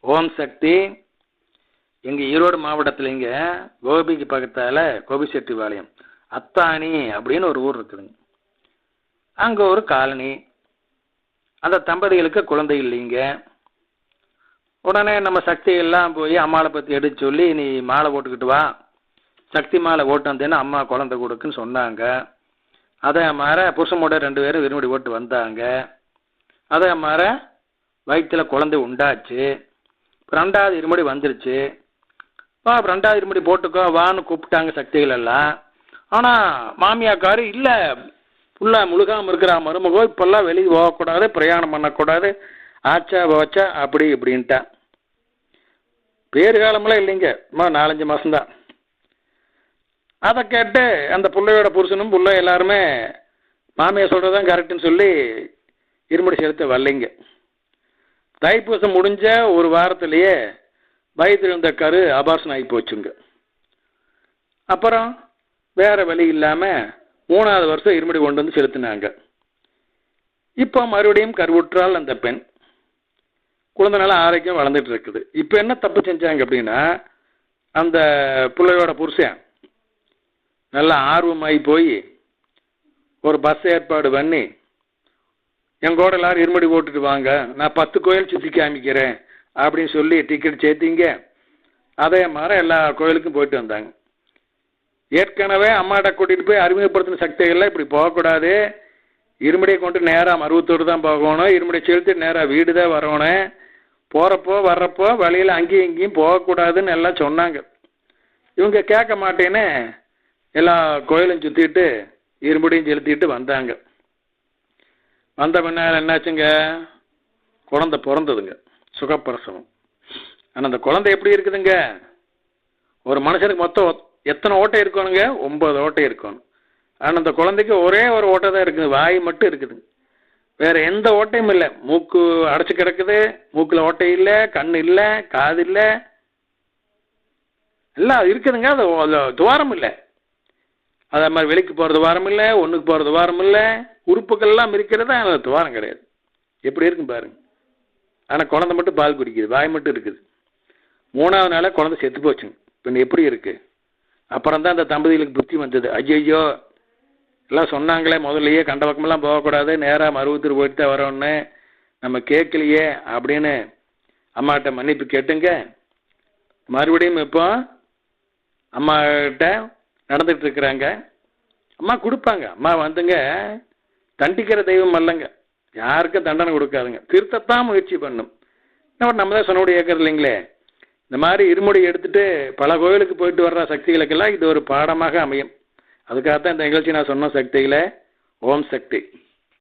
ஓம் சக்தி. எங்கள் ஈரோடு மாவட்டத்தில் இங்கே கோபிக்கு பக்கத்தால் கோபிச்செட்டிபாளையம் அத்தானி அப்படின்னு ஒரு ஊர் இருக்குதுங்க. அங்கே ஒரு காலனி. அந்த தம்பதிகளுக்கு குழந்தை இல்லைங்க. உடனே நம்ம சக்தி எல்லாம் போய் அம்மாவை பற்றி எடுத்து சொல்லி, நீ மாலை போட்டுக்கிட்டு வா, சக்தி மாலை ஓட்டு வந்தேன்னா அம்மா குழந்தை கொடுக்குன்னு சொன்னாங்க. அதே மாதிரி புருஷனோட 2 பேரும் விரும்பி ஓட்டு வந்தாங்க. அதே மாதிரி வயிற்றில் குழந்தை உண்டாச்சு. 2வது இருமுடி வந்துருச்சு. 2வது இருமுடி போட்டுக்கோ வான்னு கூப்பிட்டாங்க சக்திகள் எல்லாம். ஆனால் மாமியாக்காரு இல்லை, ஃபுல்லாக முழுகாமல் இருக்கிற மருமகோ இப்போல்லாம் வெளியே போகக்கூடாது, பிரயாணம் பண்ணக்கூடாது, ஆச்சா போச்சா அப்படி இப்படின்ட்டா. பேரு காலமெல்லாம் இல்லைங்க, 4-5 மாதம்தான். அதை கேட்டு அந்த பிள்ளையோட புருஷனும் பிள்ளை எல்லாருமே மாமியார் சொல்கிறது தான் கரெக்டுன்னு சொல்லி இருமுடி செலுத்த வரலைங்க. தைப்பூசம் முடிஞ்ச ஒரு வாரத்திலேயே வயிற்றில் இருந்த கரு அபார்ஷன் ஆகி போச்சுங்க. அப்புறம் வேறு வழி இல்லாமல் 3வது வருஷம் இருமுடி கொண்டு வந்து செலுத்தினாங்க. இப்போ மறுபடியும் கருவுற்றால் அந்த பெண். குழந்தை நல்லா ஆரோக்கியம் வளர்ந்துட்டு இருக்குது. இப்போ என்ன தப்பு செஞ்சாங்க அப்படின்னா, அந்த பிள்ளையோட புருஷன் நல்லா ஆர்வமாகி போய் ஒரு பஸ் ஏற்பாடு பண்ணி, எங்கூட எல்லாரும் இருமுடி போட்டுட்டு வாங்க, நான் 10 கோயில் சுற்றி காமிக்கிறேன் அப்படின்னு சொல்லி டிக்கெட் சேர்த்திங்க. அதே மாதிரி எல்லா கோயிலுக்கும் போயிட்டு வந்தாங்க. ஏற்கனவே அம்மாட்ட கூட்டிகிட்டு போய் அறிமுகப்படுத்தின சக்திகள்லாம் இப்படி போகக்கூடாது, இருமுடியை கொண்டு நேராக மருவத்தூர் தான் போகணும், இருமுடியை செலுத்தி நேராக வீடு தான் வரணும், போகிறப்போ வர்றப்போ வழியில் அங்கேயும் இங்கேயும் போகக்கூடாதுன்னு எல்லாம் சொன்னாங்க. இவங்க கேட்க மாட்டேன்னு எல்லா கோயிலும் சுற்றிட்டு இருமுடியும் செலுத்திட்டு வந்தாங்க. வந்த பின்னால் என்னாச்சுங்க, குழந்தை பிறந்ததுங்க, சுகப்பிரசவம். ஆனால் அந்த குழந்தை எப்படி இருக்குதுங்க, ஒரு மனுஷனுக்கு மொத்தம் எத்தனை ஓட்டை இருக்கணுங்க, 9 ஓட்டை இருக்கணும். ஆனால் அந்த குழந்தைக்கு ஒரே ஒரு ஓட்டை தான் இருக்குது, வாய் மட்டும் இருக்குதுங்க, வேறு எந்த ஓட்டையும் இல்லை. மூக்கு அடைச்சி கிடக்குது, மூக்கில் ஓட்டை இல்லை, கண் இல்லை, காது இல்லை, எல்லாம் இருக்குதுங்க. அது துவாரம் இல்லை. அதே மாதிரி வெளிக்கு போகிறது துவாரம் இல்லை, ஒன்றுக்கு போகிறது துவாரம் இல்லை, உறுப்புகள்லாம் இருக்கிறது, ஆனால் துவாரம் கிடையாது. எப்படி இருக்குன்னு பாருங்க. ஆனால் குழந்தை மட்டும் பால் குடிக்குது, வாய் மட்டும் இருக்குது. 3வது நாளே குழந்தை செத்து போச்சுங்க. இப்போ எப்படி இருக்குது? அப்புறம் தான் அந்த தம்பதிகளுக்கு புத்தி வந்தது. ஐயோ எல்லாம் சொன்னாங்களே முதல்லையே, கண்ட பக்கமெல்லாம் போகக்கூடாது, நேராக மருவத்தூர் போயிட்டு தான் வரோன்னு, நம்ம கேட்கலையே அப்படின்னு அம்மாட்ட மன்னிப்பு கேட்டுங்க. மறுபடியும் இப்போ அம்மாக்கிட்ட நடந்துகிட்டு இருக்கிறாங்க. அம்மா கொடுப்பாங்க. அம்மா வந்துங்க தண்டிக்கிற தெய்வம் அல்லங்க, யாருக்கும் தண்டனை கொடுக்காதுங்க, திருத்தத்தான் முயற்சி பண்ணும். நம்ம தான் சொன்னபடி கேட்கறது இல்லைங்களே. இந்த மாதிரி இருமுடி எடுத்துட்டு பல கோயிலுக்கு போயிட்டு வர்ற சக்திகளுக்கெல்லாம் இது ஒரு பாடமாக அமையும். அதுக்காகத்தான் இந்த நிகழ்ச்சி நான் சொன்ன சக்திகளே. ஓம் சக்தி.